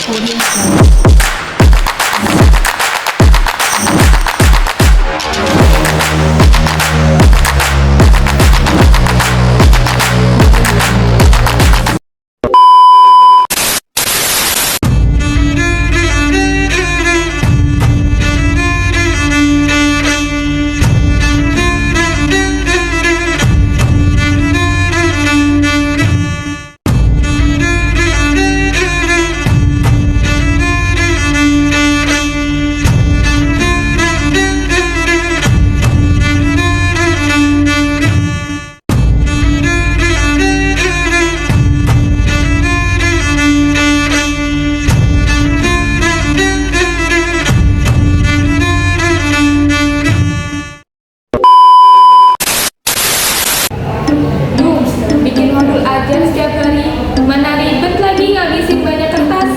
Recording. Bikin modul aja setiap hari, mana ribet lagi ngabisin banyak kertas.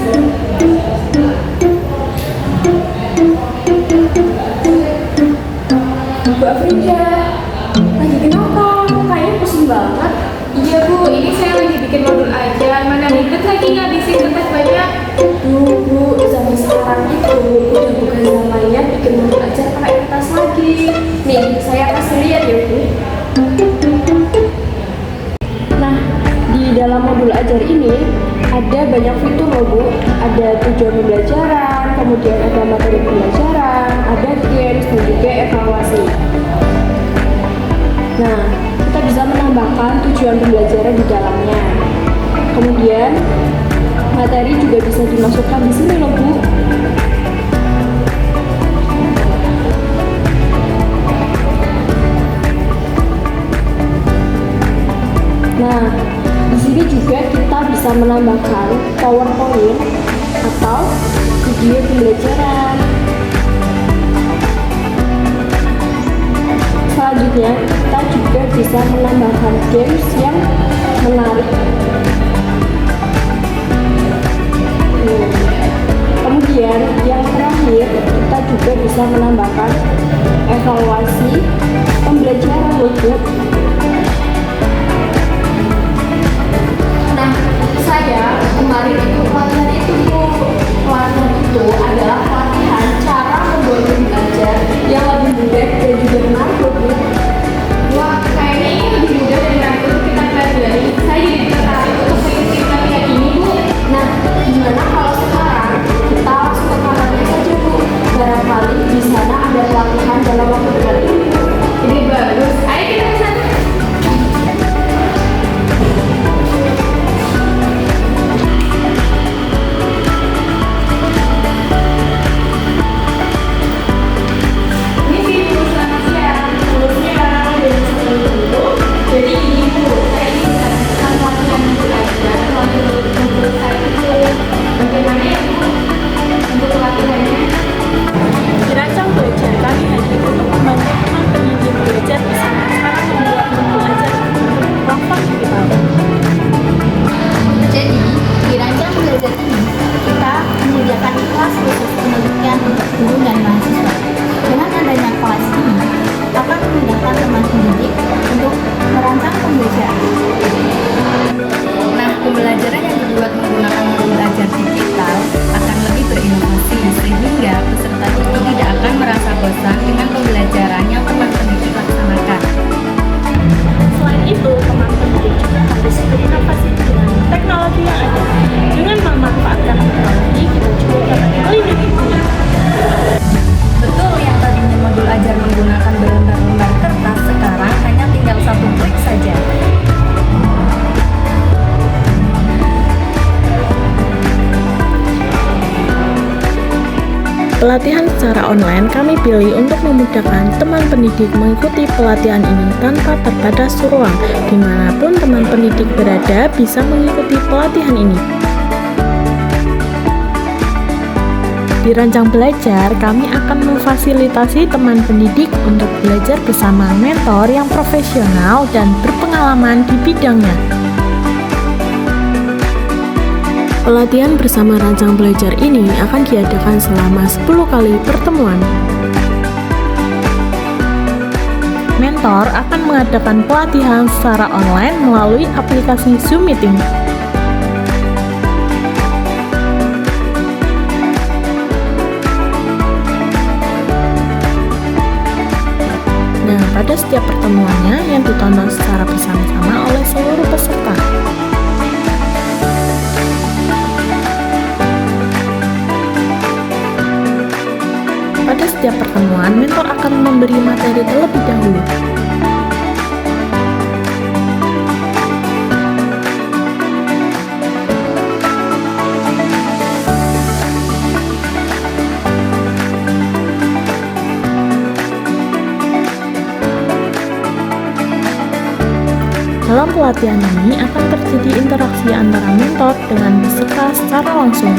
Bu Afrida, lagi kenapa? Kayaknya pusing banget. Iya Bu, ini saya lagi bikin modul aja, mana ribet lagi ngabisin kertas banyak. Bu, zaman sekarang itu udah bukan zamannya bikin modul ajar pakai kertas lagi. Nih, saya kasih lihat ya Bu. Nah, di dalam modul ajar ini ada banyak fitur loh Bu. Ada tujuan pembelajaran, kemudian ada materi pembelajaran, ada games, dan juga evaluasi. Nah, kita bisa menambahkan tujuan pembelajaran di dalamnya. Kemudian, materi juga bisa dimasukkan di sini loh Bu. Nah, di sini juga kita bisa menambahkan PowerPoint atau video pembelajaran. Selanjutnya, kita juga bisa menambahkan games yang menarik. Kemudian, yang terakhir, kita juga bisa menambahkan evaluasi pembelajaran loh Bu. Saya kemarin itu pelatihan itu Bu. Pelatihan itu adalah pelatihan cara membuat game belajar yang lebih mudah dan juga menarik Bu. Wah, kayaknya ini lebih mudah dan menarik untuk kita pelajari. Saya jadi tertarik untuk mengikuti pelatihan ini Bu. Nah, gimana kalau sekarang kita langsung ke kamarnya saja Bu? Barangkali di sana ada pelatihan dalam waktu dekat ini Bu. Ini bagus. Ayo kita ke sana. Ini sih Bu, selamat siang. Sebelumnya barang udah bisa dulu. Jadi ini Bu, saya ini melakukan pelatihan modul ajar melalui modul saya itu. Bagaimana ya Bu untuk pelatihannya? Dirancang belajar kami hadir untuk membantu teman pendidik belajar bersama cara membuat modul ajar untuk platform digital. Jadi, di rancang belajar ini, kita menyediakan kelas khusus pendidikan untuk guru dan mahasiswa. Dengan adanya kelas ini, akan memudahkan teman pendidik untuk merancang pembelajaran. Nah, pembelajaran yang dibuat menggunakan modul ajar digital akan lebih berinovasi, sehingga peserta didik tidak akan merasa bosan dengan pembelajaran yang teman pendidik laksanakan. Selain itu, teman pendidik juga harus berinovasi dengan teknologi yang ada. Dengan memanfaatkan teknologi, kita juga dapat melindungi diri. Betul, yang tadinya modul ajar menggunakan berlembar-lembar kertas, sekarang hanya tinggal satu klik saja. Pelatihan secara online kami pilih untuk memudahkan teman pendidik mengikuti pelatihan ini tanpa terbatas ruang. Dimanapun teman pendidik berada bisa mengikuti pelatihan ini. Di Rancang Belajar, kami akan memfasilitasi teman pendidik untuk belajar bersama mentor yang profesional dan berpengalaman di bidangnya. Pelatihan bersama Rancang Belajar ini akan diadakan selama 10 kali pertemuan. Mentor akan mengadakan pelatihan secara online melalui aplikasi Zoom Meeting. setiap pertemuannya yang ditonton secara bersama-sama oleh seluruh peserta. Pada setiap pertemuan, mentor akan memberi materi terlebih dahulu. Dalam pelatihan ini akan terjadi interaksi antara mentor dengan peserta secara langsung.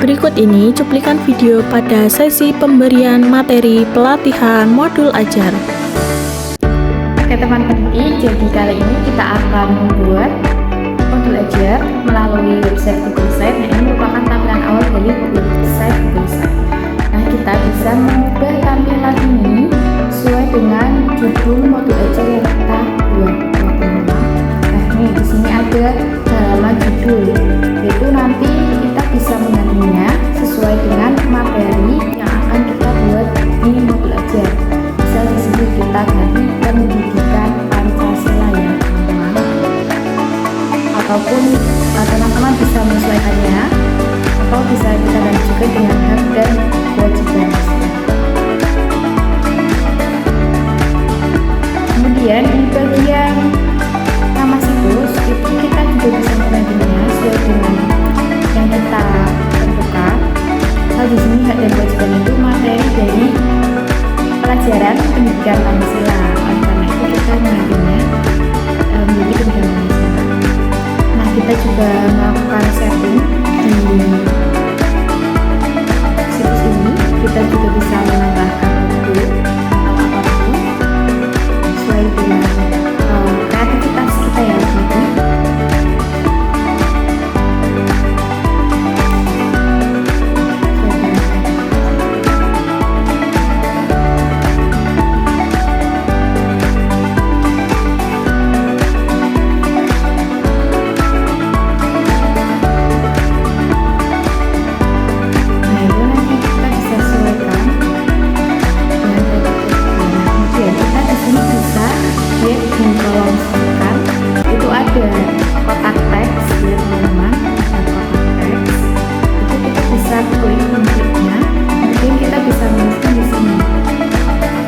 Berikut ini cuplikan video pada sesi pemberian materi pelatihan modul ajar. Oke teman pendidik, jadi kali ini kita akan membuat modul ajar melalui website Google Site. Nah, ini merupakan tampilan awal dari website Google Site. Nah, kita bisa mengubah tampilan ini sesuai dengan judul modul ajar yang kita buat. Nah, ini di sini ada halaman judul, yaitu nanti kita bisa menggantinya sesuai dengan materi yang akan kita buat di modul ajar. Bisa di sini kita ganti pendidikan Pancasila ya teman-teman, ataupun teman-teman bisa menyesuaikannya, atau bisa kita ganti juga dengan hak dan kewajiban. Kemudian di bagian nama situs itu kita juga bisa menggantinya sesuai dengan yang kita tentukan. Nah, di sini hak dan kewajiban itu materi dari pelajaran pendidikan Pancasila. Oleh karena itu kita menggantinya menjadi pendidikan Pancasila. Nah, kita juga melakukan setting di situs ini. Kita juga bisa menambahkan logo atau apapun sesuai dengan kreativitas kita ya. Itu ada kotak teks ya teman-teman, ada kotak teks itu kita bisa klik bentuknya, mungkin kita bisa menuliskan di sini.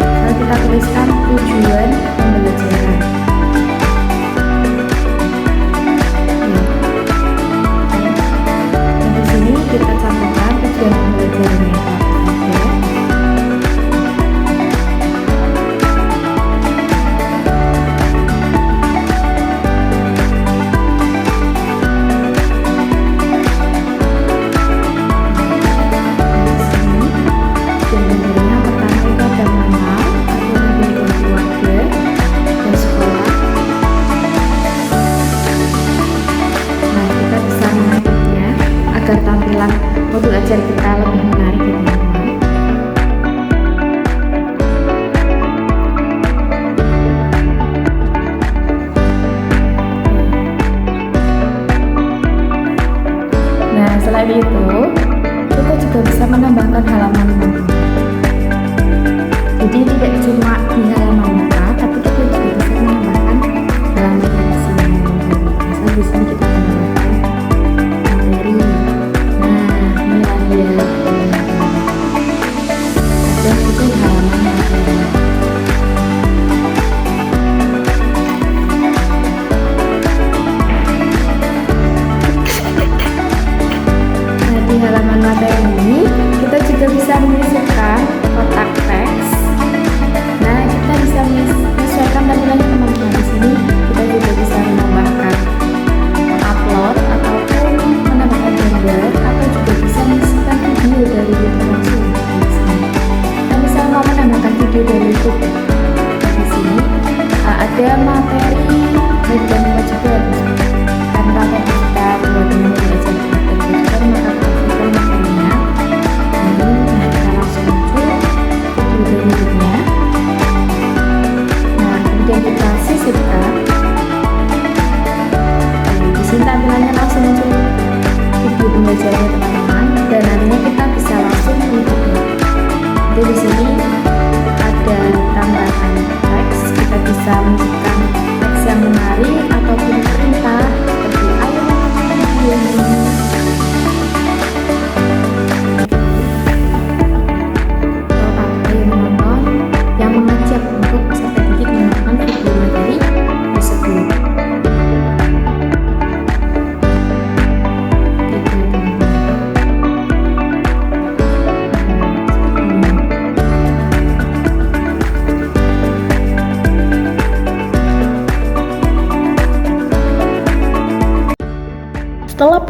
Kalau kita tuliskan tujuan pembelajaran, di sini kita cantumkan tujuan pembelajarannya apa saja. Agar tampilan modul ajar kita lebih menarik ya teman-teman. Nah, selain itu kita juga bisa menambahkan halaman muka. Jadi tidak cuma di halaman muka, tapi kita juga bisa menambahkan halaman yang di sini. Misal di sini kita menambahkan materi. Dan itu halaman materi. Nah, di halaman materi ini kita juga bisa menyisipkan kotak teks. Nah, kita bisa menyesuaikan tampilannya teman-teman. Di sini kita juga bisa menambahkan kotak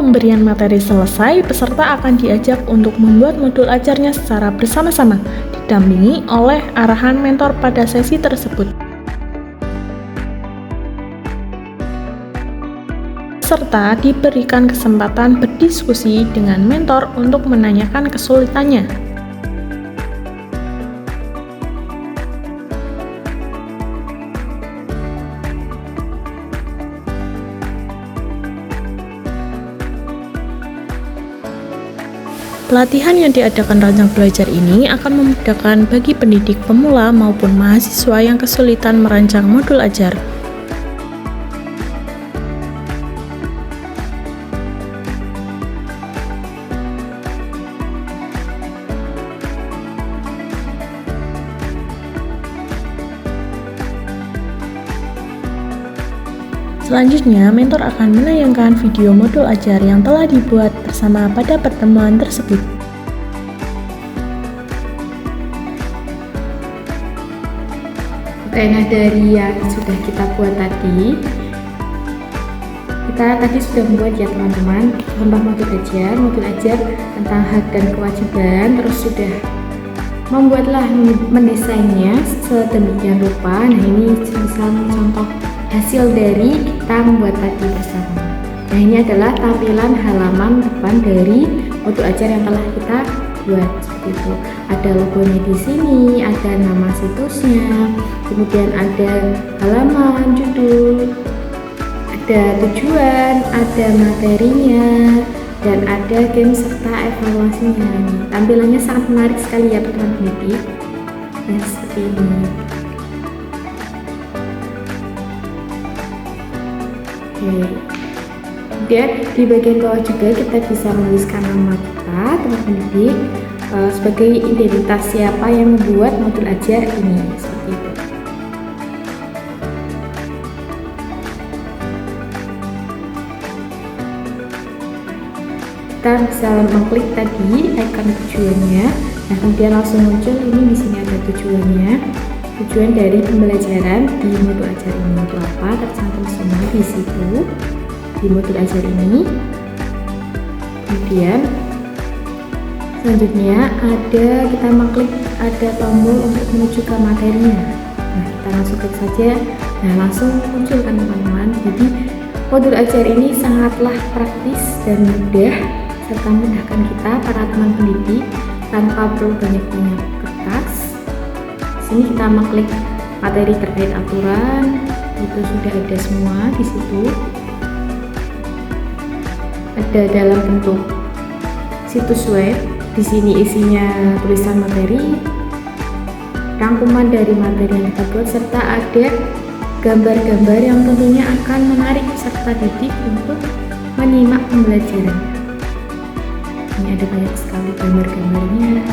pemberian materi selesai, peserta akan diajak untuk membuat modul ajarnya secara bersama-sama, didampingi oleh arahan mentor pada sesi tersebut. Peserta diberikan kesempatan berdiskusi dengan mentor untuk menanyakan kesulitannya. Pelatihan yang diadakan Rancang Belajar ini akan memudahkan bagi pendidik pemula maupun mahasiswa yang kesulitan merancang modul ajar. Selanjutnya, mentor akan menayangkan video modul ajar yang telah dibuat bersama pada pertemuan tersebut. Oke, nah dari yang sudah kita buat tadi, kita tadi sudah membuat ya teman-teman contoh modul ajar tentang hak dan kewajiban, terus sudah membuatlah mendesainnya sedemikian rupa. Nah ini misal contoh hasil dari kita membuat tadi bersama. Nah ini adalah tampilan halaman depan dari modul ajar yang telah kita buat seperti itu. Ada logonya di sini, ada nama situsnya, kemudian ada halaman, judul, ada tujuan, ada materinya, dan ada game serta evaluasinya. Tampilannya sangat menarik sekali ya teman-teman pendidik. Nah seperti ini. Kemudian di bagian bawah juga kita bisa menuliskan nama kita teman pendidik sebagai identitas siapa yang membuat modul ajar ini, seperti itu. Kita bisa mengklik tadi icon tujuannya, nah kemudian langsung muncul ini di sini ada tujuannya. Tujuan dari pembelajaran di modul ajar ini itu apa, tercantum semua di situ di modul ajar ini. Kemudian selanjutnya kita mengklik ada tombol untuk menuju ke materinya. Nah kita langsung klik saja, nah langsung muncul kan teman-teman. Jadi modul ajar ini sangatlah praktis dan mudah serta memudahkan kita para teman pendidik tanpa perlu banyak-banyak kertas. Sini kita mengklik materi terkait aturan, itu sudah ada semua di situ. Ada dalam bentuk situs web, di sini isinya tulisan materi, rangkuman dari materi yang kita buat, serta ada gambar-gambar yang tentunya akan menarik peserta didik untuk menyimak pembelajaran. Ini ada banyak sekali gambar-gambarnya.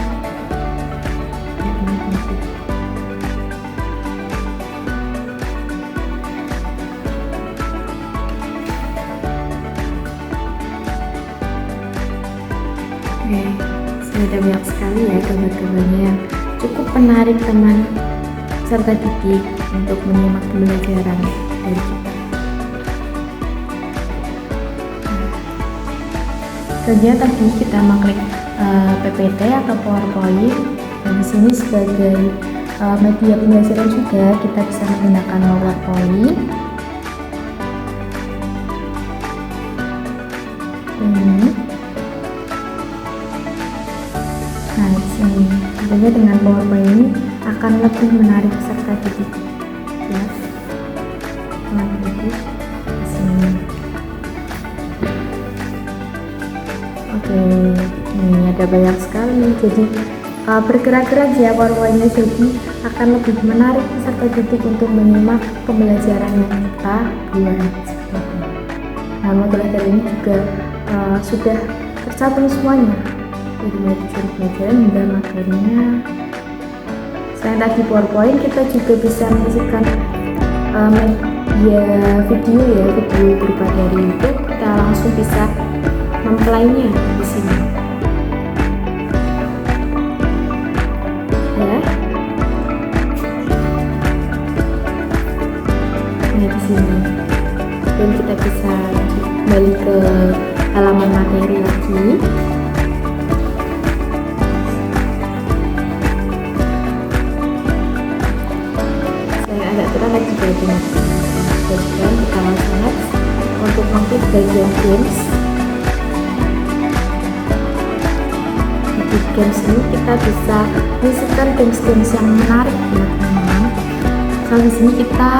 Ada banyak sekali ya gambar-gambarnya yang cukup menarik teman serta didik untuk menyimak pembelajaran dari kita. Selanjutnya tadi kita mengklik PPT atau PowerPoint, dan di sini sebagai media pembelajaran juga kita bisa menggunakan PowerPoint. Nah, di sini tentunya dengan PowerPoint ini akan lebih menarik peserta didik. Ya, teman didik di sini. Oke, ini ada banyak sekali. Jadi bergerak-gerak ya PowerPoint-nya, jadi akan lebih menarik peserta didik untuk menyimak pembelajaran yang kita buat. Nah, modul ajar ini juga sudah tercantum semuanya. Dari tujuan pelajaran hingga materinya. Selain tadi PowerPoint, kita juga bisa mengisikan media video ya, video berupa dari YouTube. Kita langsung bisa memplaynya di sini. Ya. Nah di sini. Dan kita bisa kembali ke halaman di games ini kita bisa menyisipkan games-games yang menarik ya teman-teman. Di sini kita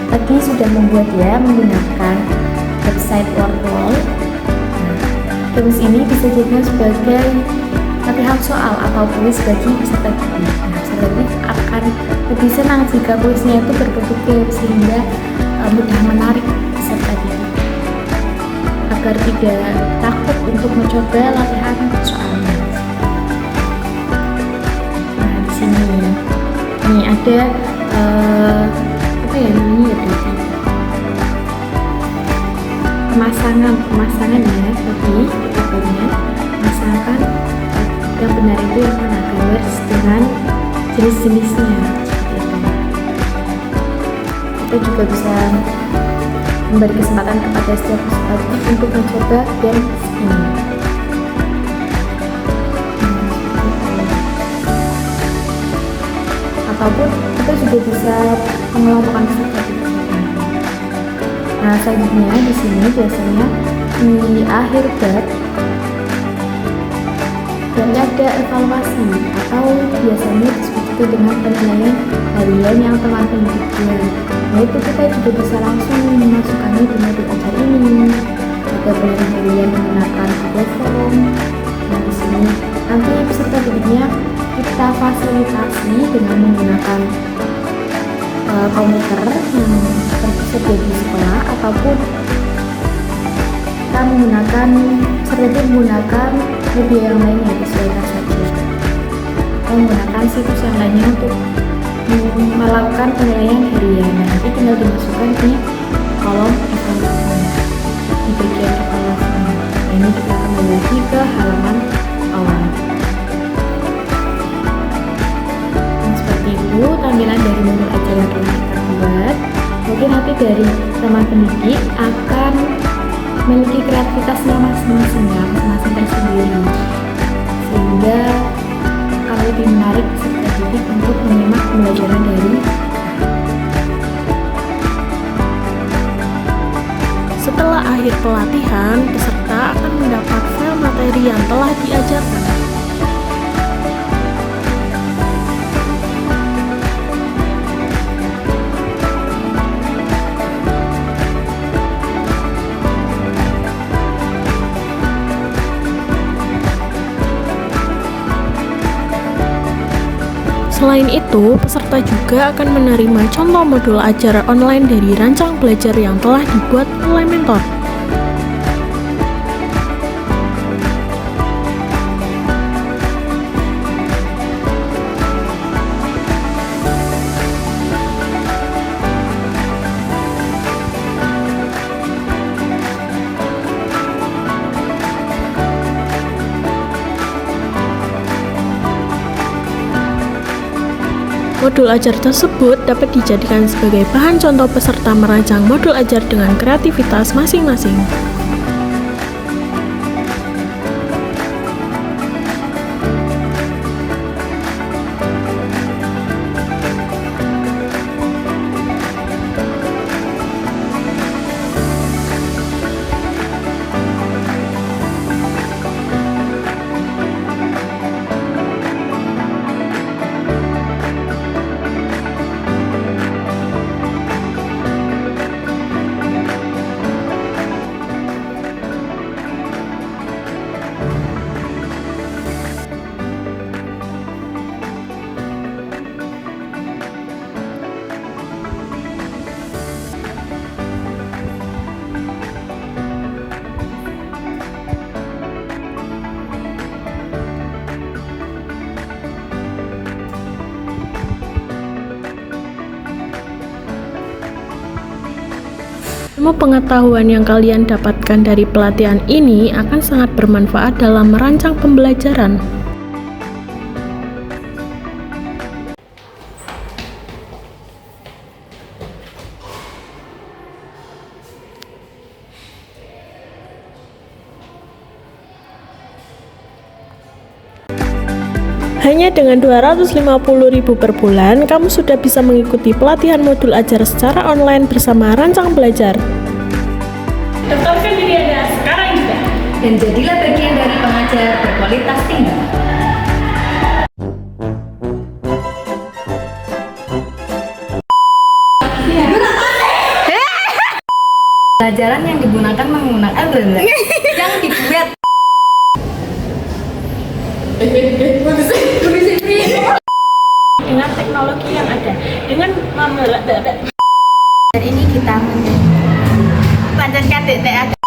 tadi sudah membuat ya menggunakan website Wordwall. Games ini bisa dijadikan sebagai latihan soal atau kuis bagi peserta didik. Peserta didik akan lebih senang jika kuisnya itu berbentuk game sehingga mudah menarik peserta didik agar tidak takut untuk mencoba latihan soalnya. Nah di sini nih ada apa ya namanya berarti pemasangan ya tadi kita punya memasangkan yang benar itu yang mana gambar dengan jenis-jenisnya seperti itu. Kita juga bisa memberi kesempatan kepada setiap peserta untuk mencoba games ini. Ataupun kita juga bisa mengelompokkan peserta didik. Nah selanjutnya di sini biasanya di akhir bab ada evaluasi atau biasanya disebut dengan penilaian harian yang teman pendidik buat. Nah itu kita juga bisa langsung memasukkannya di modul ajar ini. Ada penilaian harian menggunakan Google Form. Nah di sini nanti peserta didiknya kita fasilitasi dengan menggunakan komputer yang tersedia di sekolah ataupun kita menggunakan media yang lainnya disesuaikan saja. Kita menggunakan situs yang lainnya untuk melakukan penilaian harian. Nanti tinggal dimasukkan di kolom evaluasi di bagian evaluasi. Ini kita kembali lagi ke halaman awal. Seperti itu tampilan dari modul ajar yang telah kita buat. Mungkin nanti dari teman pendidik akan memiliki kreativitasnya masing-masing tersendiri, sehingga akan lebih menarik peserta didik untuk menyimak pembelajaran dari. Setelah akhir pelatihan, peserta akan mendapat file materi yang telah diajarkan. Selain itu, peserta juga akan menerima contoh modul ajar online dari rancang belajar yang telah dibuat oleh mentor. Modul ajar tersebut dapat dijadikan sebagai bahan contoh peserta merancang modul ajar dengan kreativitas masing-masing. Ilmu pengetahuan yang kalian dapatkan dari pelatihan ini akan sangat bermanfaat dalam merancang pembelajaran. Hanya dengan 250.000 per bulan, kamu sudah bisa mengikuti pelatihan modul ajar secara online bersama Rancang Belajar. Daftarkan diri Anda sekarang juga. Dan jadilah bagian dari pengajar berkualitas tinggi. Pelajaran yang digunakan menggunakan yang dibuat dengan teknologi yang ada, dengan Hari ini kita melanjutkan DTA